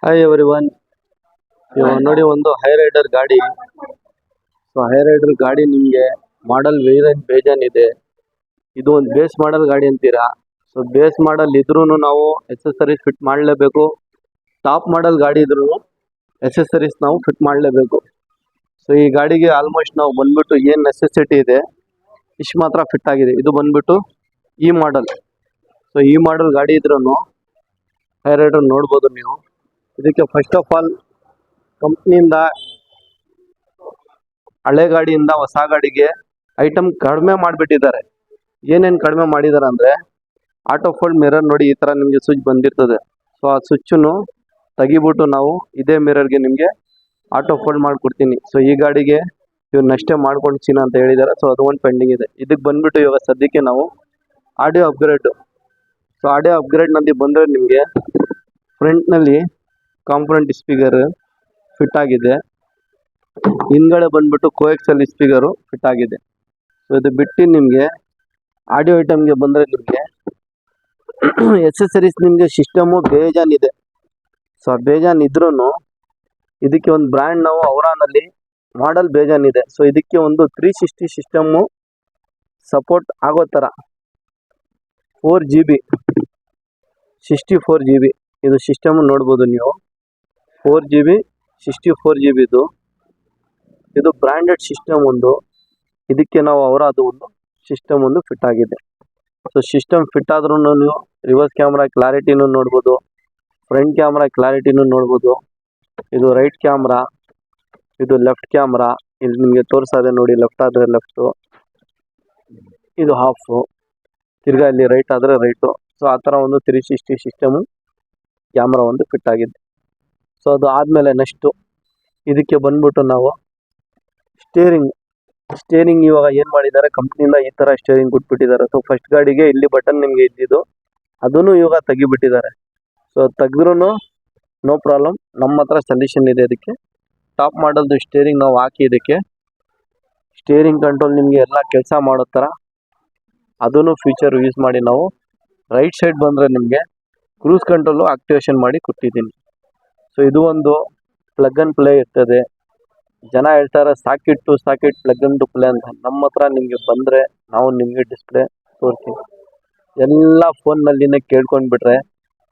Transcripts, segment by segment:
Hi everyone, ಇವಾಗ ನೋಡಿ ಒಂದು ಹೈ ರೈಡರ್ ಗಾಡಿ. ಸೊ ಹೈ ರೈಡರ್ ಗಾಡಿ ನಿಮಗೆ ಮಾಡಲ್ ವೇರಿಯಂಟ್ ಬೇಜಾನ್ ಇದೆ. ಇದು ಒಂದು ಬೇಸ್ ಮಾಡಲ್ ಗಾಡಿ ಅಂತೀರಾ. ಸೊ ಬೇಸ್ ಮಾಡಲ್ ಇದ್ರೂ ನಾವು ಎಕ್ಸೆಸರೀಸ್ ಫಿಟ್ ಮಾಡಲೇಬೇಕು. ಟಾಪ್ ಮಾಡಲ್ ಗಾಡಿ ಇದ್ರೂ ಎಕ್ಸೆಸರೀಸ್ ನಾವು ಫಿಟ್ ಮಾಡಲೇಬೇಕು. ಸೊ ಈ ಗಾಡಿಗೆ ಆಲ್ಮೋಸ್ಟ್ ನಾವು ಬಂದ್ಬಿಟ್ಟು ಏನು ನೆಸೆಸಿಟಿ ಇದೆ ಇಷ್ಟು ಮಾತ್ರ ಫಿಟ್ ಆಗಿದೆ. ಇದು ಬಂದ್ಬಿಟ್ಟು ಈ ಮಾಡಲ್. ಸೊ ಈ ಮಾಡಲ್ ಗಾಡಿ ಇದ್ರೂ ಹೈ ರೈಡರ್ ನೋಡ್ಬೋದು ನೀವು. ಇದಕ್ಕೆ ಫಸ್ಟ್ ಆಫ್ ಆಲ್ ಕಂಪ್ನಿಯಿಂದ ಹಳೆ ಗಾಡಿಯಿಂದ ಹೊಸ ಗಾಡಿಗೆ ಐಟಮ್ ಕಡಿಮೆ ಮಾಡಿಬಿಟ್ಟಿದ್ದಾರೆ. ಏನೇನು ಕಡಿಮೆ ಮಾಡಿದ್ದಾರೆ ಅಂದರೆ, ಆಟೋ ಫೋಲ್ಡ್ ಮಿರರ್ ನೋಡಿ, ಈ ಥರ ನಿಮಗೆ ಸ್ವಿಚ್ ಬಂದಿರ್ತದೆ. ಸೊ ಆ ಸ್ವಿಚ್ಚನ್ನು ತೆಗಿಬಿಟ್ಟು ನಾವು ಇದೇ ಮಿರರ್ಗೆ ನಿಮಗೆ ಆಟೋ ಫೋಲ್ಡ್ ಮಾಡಿಕೊಡ್ತೀನಿ. ಸೊ ಈ ಗಾಡಿಗೆ ಇವನ್ನಷ್ಟೇ ಮಾಡ್ಕೊಡ್ತೀನಿ ಅಂತ ಹೇಳಿದ್ದಾರೆ. ಸೊ ಅದು ಒಂದು ಪೆಂಡಿಂಗ್ ಇದೆ. ಇದಕ್ಕೆ ಬಂದ್ಬಿಟ್ಟು ಇವಾಗ ಸದ್ಯಕ್ಕೆ ನಾವು ಆಡಿಯೋ ಅಪ್ಗ್ರೇಡ್. ಸೊ ಆಡಿಯೋ ಅಪ್ಗ್ರೇಡ್ನಲ್ಲಿ ಬಂದರೆ ನಿಮಗೆ ಫ್ರಂಟ್ನಲ್ಲಿ ಕಾಂಪೊನೆಂಟ್ ಸ್ಪೀಕರ್ ಫಿಟ್ ಆಗಿದೆ. ಹಿಂದ್ಗಡೆ ಬಂದ್ಬಿಟ್ಟು ಕೋಎಕ್ಸೆಲ್ ಸ್ಪೀಕರು ಫಿಟ್ ಆಗಿದೆ. ಸೊ ಇದು ಬಿಟ್ಟು ನಿಮಗೆ ಆಡಿಯೋ ಐಟಮ್ಗೆ ಬಂದರೆ ನಿಮಗೆ ಎಕ್ಸೆಸರೀಸ್ ನಿಮಗೆ ಸಿಸ್ಟಮು ಬೇಜಾನ್ ಇದೆ. ಸೊ ಆ ಬೇಜಾನ್ ಇದ್ರೂ ಇದಕ್ಕೆ ಒಂದು ಬ್ರ್ಯಾಂಡ್ ನಾವು ಅವರಾನಲ್ಲಿ ಮಾಡಲ್ ಬೇಜಾನ್ ಇದೆ. ಸೊ ಇದಕ್ಕೆ ಒಂದು 360 ಸಿಸ್ಟಮ್ಮು ಸಪೋರ್ಟ್ ಆಗೋ ಥರ 4GB 64GB ಇದು ಸಿಸ್ಟಮ್ ನೋಡ್ಬೋದು ನೀವು. 4GB 64GB ಇದು ಬ್ರ್ಯಾಂಡೆಡ್ ಸಿಸ್ಟಮ್ ಒಂದು. ಇದಕ್ಕೆ ನಾವು ಅವರದು ಒಂದು ಸಿಸ್ಟಮ್ ಒಂದು ಫಿಟ್ ಆಗಿದೆ. ಸೊ ಸಿಸ್ಟಮ್ ಫಿಟ್ ಆದ್ರೂ ನೀವು ರಿವರ್ಸ್ ಕ್ಯಾಮ್ರಾ ಕ್ಲಾರಿಟಿನೂ ನೋಡ್ಬೋದು, ಫ್ರಂಟ್ ಕ್ಯಾಮ್ರಾ ಕ್ಲಾರಿಟಿನೂ ನೋಡ್ಬೋದು. ಇದು ರೈಟ್ ಕ್ಯಾಮ್ರಾ, ಇದು ಲೆಫ್ಟ್ ಕ್ಯಾಮ್ರಾ. ಇಲ್ಲಿ ನಿಮಗೆ ತೋರಿಸೋದೆ ನೋಡಿ, ಲೆಫ್ಟ್ ಆದರೆ ಲೆಫ್ಟು, ಇದು ಹಾಫು, ತಿರ್ಗಾ ಇಲ್ಲಿ ರೈಟ್ ಆದರೆ ರೈಟು. ಸೊ ಆ ಥರ ಒಂದು 360 ಸಿಸ್ಟಮು ಕ್ಯಾಮ್ರಾ ಒಂದು ಫಿಟ್ ಆಗಿದೆ. ಸೊ ಅದು ಆದಮೇಲೆ ನೆಕ್ಸ್ಟು ಇದಕ್ಕೆ ಬಂದ್ಬಿಟ್ಟು ನಾವು ಸ್ಟೇರಿಂಗ್ ಇವಾಗ ಏನು ಮಾಡಿದ್ದಾರೆ, ಕಂಪ್ನಿಯಿಂದ ಈ ಥರ ಸ್ಟೇರಿಂಗ್ ಕೊಟ್ಬಿಟ್ಟಿದ್ದಾರೆ. ಸೊ ಫಸ್ಟ್ ಗಾಡಿಗೆ ಇಲ್ಲಿ ಬಟನ್ ನಿಮಗೆ ಇದ್ದಿದ್ದು ಅದನ್ನು ಇವಾಗ ತೆಗಿಬಿಟ್ಟಿದ್ದಾರೆ. ಸೊ ತೆಗೆದ್ರೂ ನೋ ಪ್ರಾಬ್ಲಮ್, ನಮ್ಮ ಹತ್ರ ಸೊಲ್ಯೂಷನ್ ಇದೆ. ಅದಕ್ಕೆ ಟಾಪ್ ಮಾಡಲ್ದು ಸ್ಟೇರಿಂಗ್ ನಾವು ಹಾಕಿ ಇದಕ್ಕೆ ಸ್ಟೇರಿಂಗ್ ಕಂಟ್ರೋಲ್ ನಿಮಗೆ ಎಲ್ಲ ಕೆಲಸ ಮಾಡೋ ಥರ ಅದನ್ನು ಫೀಚರ್ ಯೂಸ್ ಮಾಡಿ ನಾವು ರೈಟ್ ಸೈಡ್ ಬಂದರೆ ನಿಮಗೆ ಕ್ರೂಸ್ ಕಂಟ್ರೋಲು ಆಕ್ಟಿವೇಶನ್ ಮಾಡಿ ಕೊಟ್ಟಿದ್ದೀನಿ. ಸೊ ಇದು ಒಂದು ಪ್ಲಗ್ ಆ್ಯಂಡ್ ಪ್ಲೇ ಇರ್ತದೆ. ಜನ ಹೇಳ್ತಾರೆ ಸಾಕೆಟ್ ಪ್ಲಗ್ ಆ್ಯಂಡ್ ಪ್ಲೇ ಅಂತ. ನಮ್ಮ ಹತ್ರ ನಿಮಗೆ ಬಂದರೆ ನಾವು ನಿಮಗೆ ಡಿಸ್ಪ್ಲೇ ತೋರಿಸ್ತೀವಿ. ಎಲ್ಲ ಫೋನ್ನಲ್ಲಿನೇ ಕೇಳ್ಕೊಂಡ್ಬಿಟ್ರೆ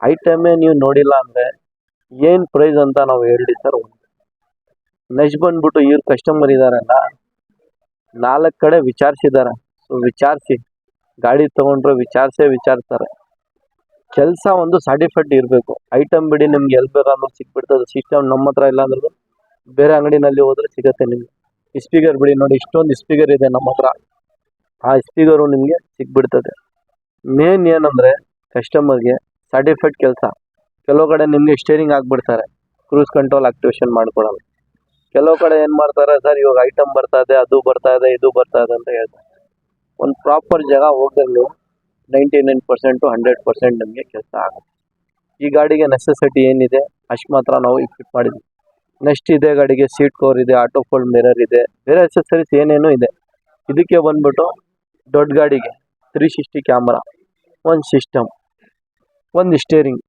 ಐಟಮೇ ನೀವು ನೋಡಿಲ್ಲ ಅಂದರೆ ಏನು ಪ್ರೈಸ್ ಅಂತ ನಾವು ಹೇಳಿ ಸರ್. ನೆಕ್ಸ್ಟ್ ಬಂದ್ಬಿಟ್ಟು ಇವ್ರು ಕಸ್ಟಮರ್ ಇದ್ದಾರಲ್ಲ, 4 ಕಡೆ ವಿಚಾರಿಸಿದ್ದಾರೆ. ಸೊ ವಿಚಾರಿಸಿ ಗಾಡಿ ತೊಗೊಂಡ್ರೆ ವಿಚಾರಿಸ್ತಾರೆ. ಕೆಲಸ ಒಂದು ಸರ್ಟಿಫೈಡ್ ಇರಬೇಕು. ಐಟಮ್ ಬಿಡಿ ನಿಮ್ಗೆ ಎಲ್ಲಿ ಬೇಕಾದ್ರೂ ಸಿಕ್ಬಿಡ್ತದೆ. ಸಿಸ್ಟಮ್ ನಮ್ಮ ಹತ್ರ ಇಲ್ಲ ಅಂದ್ರೂ ಬೇರೆ ಅಂಗಡಿನಲ್ಲಿ ಹೋದ್ರೆ ಸಿಗುತ್ತೆ ನಿಮಗೆ. ಸ್ಪೀಕರ್ ಬಿಡಿ ನೋಡಿ, ಇಷ್ಟೊಂದು ಸ್ಪೀಕರ್ ಇದೆ ನಮ್ಮ ಹತ್ರ. ಆ ಸ್ಪೀಕರು ನಿಮಗೆ ಸಿಕ್ಬಿಡ್ತದೆ. ಮೇನ್ ಏನಂದರೆ ಕಸ್ಟಮರ್ಗೆ ಸರ್ಟಿಫೈಡ್ ಕೆಲಸ. ಕೆಲವು ಕಡೆ ನಿಮಗೆ ಸ್ಟೇರಿಂಗ್ ಹಾಕ್ಬಿಡ್ತಾರೆ, ಕ್ರೂಸ್ ಕಂಟ್ರೋಲ್ ಆಕ್ಟಿವೇಶನ್ ಮಾಡ್ಕೊಡಲ್ಲ. ಕೆಲವು ಕಡೆ ಏನು ಮಾಡ್ತಾರೆ, ಸರ್ ಇವಾಗ ಐಟಮ್ ಬರ್ತಾ ಇದೆ, ಅದು ಬರ್ತಾ ಇದೆ, ಇದು ಬರ್ತಾ ಇದೆ ಅಂತ ಹೇಳ್ತಾರೆ. ಒಂದು ಪ್ರಾಪರ್ ಜಾಗ ಹೋಗಿದ್ರೆ 99% 100% ನಮಗೆ ಕೆಲಸ ಆಗುತ್ತೆ. ಈ ಗಾಡಿಗೆ ನೆಸೆಸಿಟಿ ಏನಿದೆ ಅಷ್ಟು ಮಾತ್ರ ನಾವು ಈಗ ಫಿಟ್ ಮಾಡಿದ್ವಿ. ನೆಕ್ಸ್ಟ್ ಇದೇ ಗಾಡಿಗೆ ಸೀಟ್ ಕವರ್ ಇದೆ, ಆಟೋ ಫೋಲ್ಡ್ ಮಿರರ್ ಇದೆ, ಬೇರೆ ಎಕ್ಸೆಸರೀಸ್ ಏನೇನೋ ಇದೆ. ಇದಕ್ಕೆ ಬಂದ್ಬಿಟ್ಟು ದೊಡ್ಡ ಗಾಡಿಗೆ 360 ಕ್ಯಾಮ್ರಾ, ಒಂದು ಸಿಸ್ಟಮ್, ಒಂದು ಸ್ಟೇರಿಂಗ್.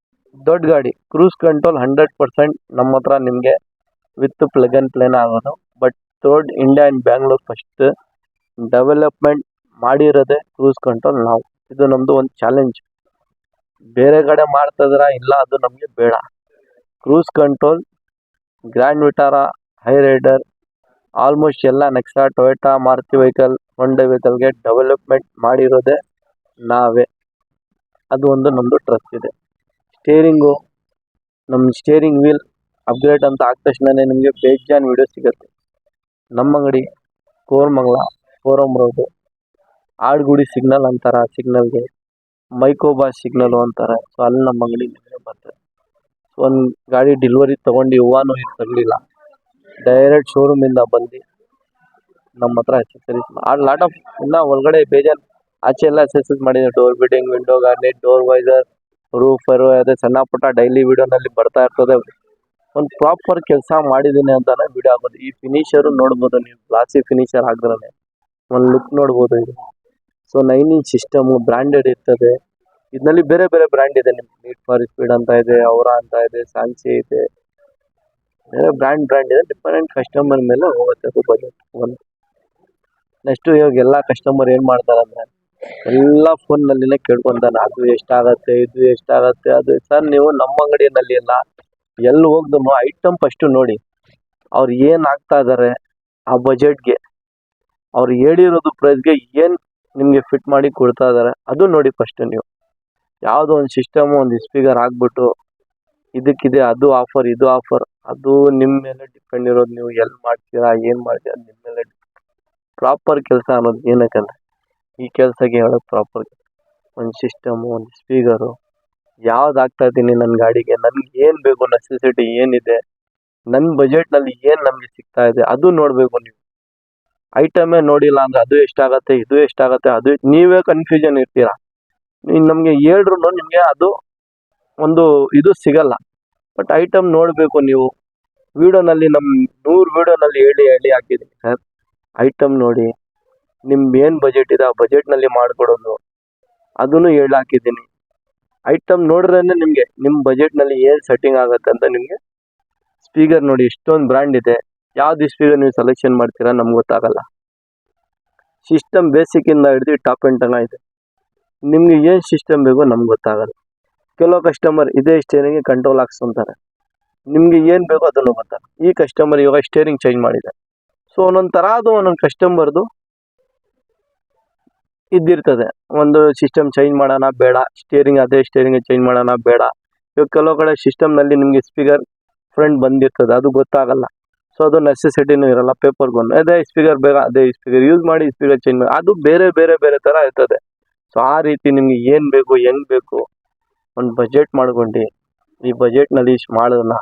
ದೊಡ್ಡ ಗಾಡಿ ಕ್ರೂಸ್ ಕಂಟ್ರೋಲ್ 100% ನಮ್ಮ ಹತ್ರ ನಿಮಗೆ ವಿತ್ ಪ್ಲಗ್ ಆ್ಯಂಡ್ ಪ್ಲೇನ್ ಆಗೋದು. But third India and Bangalore first development ಮಾಡಿರೋದೇ ಕ್ರೂಸ್ ಕಂಟ್ರೋಲ್ ನಾವು. ಇದು ನಮ್ಮದು ಒಂದು ಚಾಲೆಂಜ್. ಬೇರೆ ಕಡೆ ಮಾಡ್ತಿದ್ರ ಇಲ್ಲ, ಅದು ನಮಗೆ ಬೇಡ. Cruise control, grand Vitara, Hyryder, almost ಎಲ್ಲ Nexa, Toyota, Maruti vehicle, Honda ವೆಹಿಕಲ್ಗೆ ಡೆವಲಪ್ಮೆಂಟ್ ಮಾಡಿರೋದೇ ನಾವೇ. ಅದು ಒಂದು ನಮ್ಮದು ಟ್ರಸ್ಟ್ ಇದೆ. ಸ್ಟೇರಿಂಗು, ನಮ್ಮ ಸ್ಟೇರಿಂಗ್ ವೀಲ್ ಅಪ್ಗ್ರೇಡ್ ಅಂತ ಆದ ತಕ್ಷಣವೇ ನಿಮಗೆ ಬೇಜಾನ್ ವೀಡಿಯೋ ಸಿಗುತ್ತೆ. ನಮ್ಮ ಅಂಗಡಿ Koramangala forum road, Adugodi signal ಅಂತಾರೆ. ಆ ಸಿಗ್ನಲ್ಗೆ ಮೈಕೋಬಾ ಸಿಗ್ನಲು ಅಂತಾರೆ. ಸೊ ಅಲ್ಲಿ ನಮ್ಮ ಅಂಗಡಿ ಬರ್ತದೆ. ಒಂದು ಗಾಡಿ ಡೆಲಿವರಿ ತೊಗೊಂಡು ಹೂವನೂ ತರಲಿಲ್ಲ, ಡೈರೆಕ್ಟ್ ಶೋರೂಮಿಂದ ಬಂದು ನಮ್ಮ ಹತ್ರ ಎಕ್ಸೆಸರೀಸ್ ಆ ಲಾಟ್ ಆಫ್ ಇನ್ನೂ ಒಳಗಡೆ ಬೇಜಾನ್ ಆಚೆ ಎಲ್ಲ ಎಕ್ಸೆಸರೀಸ್ ಮಾಡಿದ್ದಾರೆ. Door beading, window garnish, door visor, ರೂಫರು, ಅದೇ ಸಣ್ಣ ಪುಟ್ಟ ಡೈಲಿ ವೀಡಿಯೋನಲ್ಲಿ ಬರ್ತಾ ಇರ್ತದೆ. ಒಂದು ಪ್ರಾಪರ್ ಕೆಲಸ ಮಾಡಿದ್ದೀನಿ ಅಂತಲೇ ವೀಡಿಯೋ ಆಗೋದು. ಈ ಫಿನಿಷರು ನೋಡ್ಬೋದು ನೀವು, ಗ್ಲಾಸಿ ಫಿನಿಷರ್ ಹಾಕಿದ್ರೆ ಒಂದು ಲುಕ್ ನೋಡ್ಬೋದು ಇದು. ಸೊ 9 ಇಂಚ್ ಸಿಸ್ಟಮು ಬ್ರ್ಯಾಂಡೆಡ್ ಇರ್ತದೆ. ಇದರಲ್ಲಿ ಬೇರೆ ಬೇರೆ ಬ್ರ್ಯಾಂಡ್ ಇದೆ. ನಿಮ್ಗೆ ನೀಡ್ ಫಾರ್ ಸ್ಪೀಡ್ ಅಂತ ಇದೆ, ಔರಾ ಅಂತ ಇದೆ, ಸಾನ್ಸಿ ಇದೆ, ಬ್ರ್ಯಾಂಡ್ ಇದೆ. ಡಿಫರೆಂಟ್ ಕಸ್ಟಮರ್ ಮೇಲೆ ಹೋಗುತ್ತೆ ಅದು ಬಜೆಟ್. ಒಂದು ನೆಕ್ಸ್ಟ್ ಇವಾಗ ಎಲ್ಲ ಕಸ್ಟಮರ್ ಏನ್ ಮಾಡ್ತಾರೆ ಅಂದ್ರೆ ಎಲ್ಲ ಫೋನ್ ನಲ್ಲಿನೇ ಕೇಳ್ಕೊಂತಾನೆ, ಅದು ಎಷ್ಟಾಗತ್ತೆ, ಇದು ಎಷ್ಟಾಗತ್ತೆ, ಅದು. ಸರ್ ನೀವು ನಮ್ಮ ಅಂಗಡಿಯಲ್ಲಿ ಎಲ್ಲ ಎಲ್ಲಿ ಹೋಗ್ದು ಐಟಮ್ ಫಸ್ಟ್ ನೋಡಿ, ಅವ್ರು ಏನ್ ಹಾಕ್ತಾ ಇದಾರೆ ಆ ಬಜೆಟ್ಗೆ, ಅವ್ರು ಹೇಳಿರೋದು ಪ್ರೈಸ್ಗೆ ಏನ್ ನಿಮ್ಗೆ ಫಿಟ್ ಮಾಡಿ ಕೊಡ್ತಾ ಇದಾರೆ ಅದು ನೋಡಿ ಫಸ್ಟ್ ನೀವು. ಯಾವುದೋ ಒಂದು ಸಿಸ್ಟಮ್ ಒಂದು ಸ್ಪೀಕರ್ ಹಾಕ್ಬಿಟ್ಟು ಇದಕ್ಕಿದೆ ಅದು ಆಫರ್ ಇದು ಆಫರ್, ಅದು ನಿಮ್ಮ ಮೇಲೆ ಡಿಪೆಂಡ್ ಇರೋದು. ನೀವು ಎಲ್ಲಿ ಮಾಡ್ತೀರಾ ಏನ್ ಮಾಡ್ತೀರಾ ನಿಮ್ಮ ಮೇಲೆ. ಪ್ರಾಪರ್ ಕೆಲಸ ಅನ್ನೋದು ಏನಕ್ಕಂದ್ರೆ ಈ ಕೆಲಸಕ್ಕೆ ಹೇಳೋದು ಪ್ರಾಪರ್. ಒಂದು ಸಿಸ್ಟಮು, ಒಂದು ಸ್ಪೀಕರು ಯಾವ್ದು ಹಾಕ್ತಾ ಇದ್ದೀನಿ ನನ್ನ ಗಾಡಿಗೆ, ನನ್ಗೆ ಏನು ಬೇಕು, ನೆಸೆಸಿಟಿ ಏನಿದೆ, ನನ್ನ ಬಜೆಟ್ನಲ್ಲಿ ಏನು ನಮಗೆ ಸಿಗ್ತಾ ಇದೆ ಅದು ನೋಡಬೇಕು ನೀವು. ಐಟಮೇ ನೋಡಿಲ್ಲ ಅಂದ್ರೆ ಅದು ಎಷ್ಟಾಗತ್ತೆ, ಇದು ಎಷ್ಟಾಗತ್ತೆ, ಅದು ನೀವೇ ಕನ್ಫ್ಯೂಷನ್ ಇರ್ತೀರಾ. ನಮಗೆ ಹೇಳ್ರು ನಿಮಗೆ ಅದು ಒಂದು ಇದು ಸಿಗಲ್ಲ. ಬಟ್ ಐಟಮ್ ನೋಡಬೇಕು ನೀವು. ವಿಡಿಯೋನಲ್ಲಿ ನಮ್ಮ 100 ವಿಡಿಯೋನಲ್ಲಿ ಹೇಳಿ ಹಾಕಿದ್ದೀನಿ ಸರ್, ಐಟಮ್ ನೋಡಿ, ನಿಮ್ದು ಏನು ಬಜೆಟ್ ಇದೆ ಆ ಬಜೆಟ್ನಲ್ಲಿ ಮಾಡಿಕೊಡೋದು ಅದನ್ನು ಹೇಳಿ ಹಾಕಿದ್ದೀನಿ. ಐಟಮ್ ನೋಡ್ರೇನೆ ನಿಮಗೆ ನಿಮ್ಮ ಬಜೆಟ್ನಲ್ಲಿ ಏನು ಸೆಟ್ಟಿಂಗ್ ಆಗುತ್ತೆ ಅಂತ ನಿಮಗೆ. ಸ್ಪೀಕರ್ ನೋಡಿ, ಎಷ್ಟೊಂದು ಬ್ರ್ಯಾಂಡ್ ಇದೆ, ಯಾವ್ದು ಸ್ಪೀಕರ್ ನೀವು ಸೆಲೆಕ್ಷನ್ ಮಾಡ್ತೀರಾ ನಮ್ಗೆ ಗೊತ್ತಾಗಲ್ಲ. ಸಿಸ್ಟಮ್ ಬೇಸಿಕ್ಕಿಂದ ಹಿಡಿದು ಟಾಪ್ ಎಂಡ್ ತನಕ ಇದೆ. ನಿಮ್ಗೆ ಏನು ಸಿಸ್ಟಮ್ ಬೇಕೋ ನಮ್ಗೆ ಗೊತ್ತಾಗಲ್ಲ. ಕೆಲವು ಕಸ್ಟಮರ್ ಇದೇ ಸ್ಟೇರಿಂಗ್ಗೆ ಕಂಟ್ರೋಲ್ ಹಾಕ್ಸ್ಕೊಂತಾರೆ, ನಿಮಗೆ ಏನು ಬೇಕೋ ಅದನ್ನು ಗೊತ್ತಾಗ. ಈ ಕಸ್ಟಮರ್ ಇವಾಗ ಸ್ಟೇರಿಂಗ್ ಚೇಂಜ್ ಮಾಡಿದೆ. ಸೊ ಒಂದೊಂದು ಥರದ್ದು ಒಂದೊಂದು ಕಸ್ಟಮರ್ದು ಇದ್ದಿರ್ತದೆ. ಒಂದು ಸಿಸ್ಟಮ್ ಚೇಂಜ್ ಮಾಡೋಣ ಬೇಡ, ಸ್ಟೇರಿಂಗ್ ಅದೇ ಸ್ಟೇರಿಂಗ್ ಚೇಂಜ್ ಮಾಡೋಣ ಬೇಡ. ಇವಾಗ ಕೆಲವು ಕಡೆ ಸಿಸ್ಟಮ್ನಲ್ಲಿ ನಿಮಗೆ ಸ್ಪೀಕರ್ ಫ್ರಂಟ್ ಬಂದಿರ್ತದೆ, ಅದು ಗೊತ್ತಾಗಲ್ಲ. ಸೊ ಅದು ನೆಸೆಸಿಟಿನೂ ಇರಲ್ಲ. ಪೇಪರ್ಗೊಂದು ಅದೇ ಸ್ಪೀಕರ್ ಬೇಗ ಅದೇ ಸ್ಪೀಕರ್ ಯೂಸ್ ಮಾಡಿ ಸ್ಪೀಕರ್ ಚೇಂಜ್ ಮಾಡಿ, ಅದು ಬೇರೆ ಬೇರೆ ಬೇರೆ ಥರ ಇರ್ತದೆ. ಸೊ ಆ ರೀತಿ ನಿಮಗೆ ಏನು ಬೇಕು ಹೆಂಗೆ ಬೇಕು ಒಂದು ಬಜೆಟ್ ಮಾಡ್ಕೊಂಡು ಈ ಬಜೆಟ್ನಲ್ಲಿ ಇಷ್ಟು ಮಾಡೋಣ,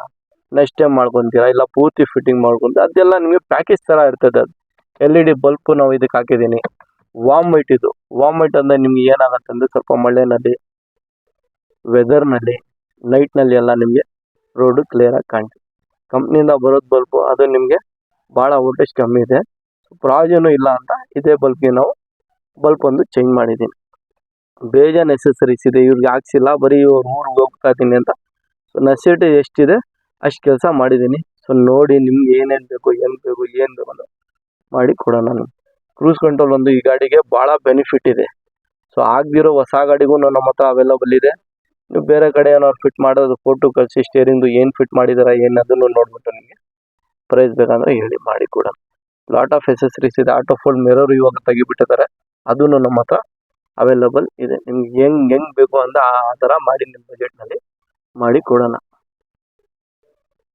ನೆಕ್ಸ್ಟ್ ಟೈಮ್ ಮಾಡ್ಕೊತೀರಾ ಇಲ್ಲ ಪೂರ್ತಿ ಫಿಟ್ಟಿಂಗ್ ಮಾಡ್ಕೊಂತ, ಅದೆಲ್ಲ ನಿಮಗೆ ಪ್ಯಾಕೇಜ್ ಥರ ಇರ್ತದೆ. ಅದು LED ಬಲ್ಪು ನಾವು ಇದಕ್ಕೆ ಹಾಕಿದ್ದೀನಿ. ವಾಮ್ ವೈಟ್ ಇದು. ವಾಮ್ ವೈಟ್ ಅಂದರೆ ನಿಮ್ಗೆ ಏನಾಗುತ್ತೆ ಅಂದರೆ ಸ್ವಲ್ಪ ಮಳೆನಲ್ಲಿ, ವೆದರ್ನಲ್ಲಿ, ನೈಟ್ನಲ್ಲಿ ಎಲ್ಲ ನಿಮಗೆ ರೋಡು ಕ್ಲಿಯರಾಗಿ ಕಾಣ್ತದೆ. ಕಂಪ್ನಿಯಿಂದ ಬರೋದು ಬಲ್ಪು, ಅದು ನಿಮಗೆ ಭಾಳ ವೋಲ್ಟೇಜ್ ಕಮ್ಮಿ ಇದೆ, ಪ್ರಾಯೋಜನ ಇಲ್ಲ ಅಂತ ಇದೇ ಬಲ್ಬ್ಗೆ ನಾವು ಬಲ್ಪ್ ಒಂದು ಚೇಂಜ್ ಮಾಡಿದ್ದೀನಿ. ಬೇಜಾನ್ ನೆಸೆಸರೀಸ್ ಇದೆ, ಇವ್ರಿಗೆ ಹಾಕ್ಸಿಲ್ಲ, ಬರೀ ಇವ್ರು ಊರಿಗೆ ಹೋಗ್ತಾ ಇದ್ದೀನಿ ಅಂತ. ಸೊ ನೆಸೆಸಿಟಿ ಎಷ್ಟಿದೆ ಅಷ್ಟು ಕೆಲಸ ಮಾಡಿದ್ದೀನಿ. ಸೊ ನೋಡಿ ನಿಮ್ಗೆ ಏನೇನು ಬೇಕು ಏನು ಅಂತ ಮಾಡಿ ಕೊಡೋಣ. ನಾನು ಕ್ರೂಸ್ ಕಂಟ್ರೋಲ್ ಒಂದು ಈ ಗಾಡಿಗೆ ಭಾಳ ಬೆನಿಫಿಟ್ ಇದೆ. ಸೊ ಆಗದಿರೋ ಹೊಸ ಗಾಡಿಗೂ ನಮ್ಮ ಹತ್ರ ಅವೈಲಬಲ್ ಇದೆ. ನೀವು ಬೇರೆ ಕಡೆ ಏನಾದ್ರು ಫಿಟ್ ಮಾಡೋದು ಫೋಟೋ ಕಳಿಸಿ, ಸ್ಟೇರಿಂಗ್ದು ಏನು ಫಿಟ್ ಮಾಡಿದಾರ ಏನು ಅದನ್ನು ನೋಡ್ಬಿಟ್ಟು ನಿಮಗೆ ಪ್ರೈಸ್ ಬೇಕಂದ್ರೆ ಹೇಳಿ ಮಾಡಿ ಕೊಡೋಣ. ಲಾಟ್ ಆಫ್ ಎಸೆಸರೀಸ್ ಇದೆ. ಆಟೋ ಫೋಲ್ಡ್ ಮಿರರ್ ಇವಾಗ ತೆಗಿಬಿಟ್ಟಿದ್ದಾರೆ, ಅದೂ ನಮ್ಮ ಹತ್ರ ಅವೈಲಬಲ್ ಇದೆ. ನಿಮ್ಗೆ ಹೆಂಗೆ ಬೇಕು ಅಂತ ಆ ಥರ ಮಾಡಿ ನಿಮ್ಮ ಬಜೆಟ್ನಲ್ಲಿ ಮಾಡಿ ಕೊಡೋಣ.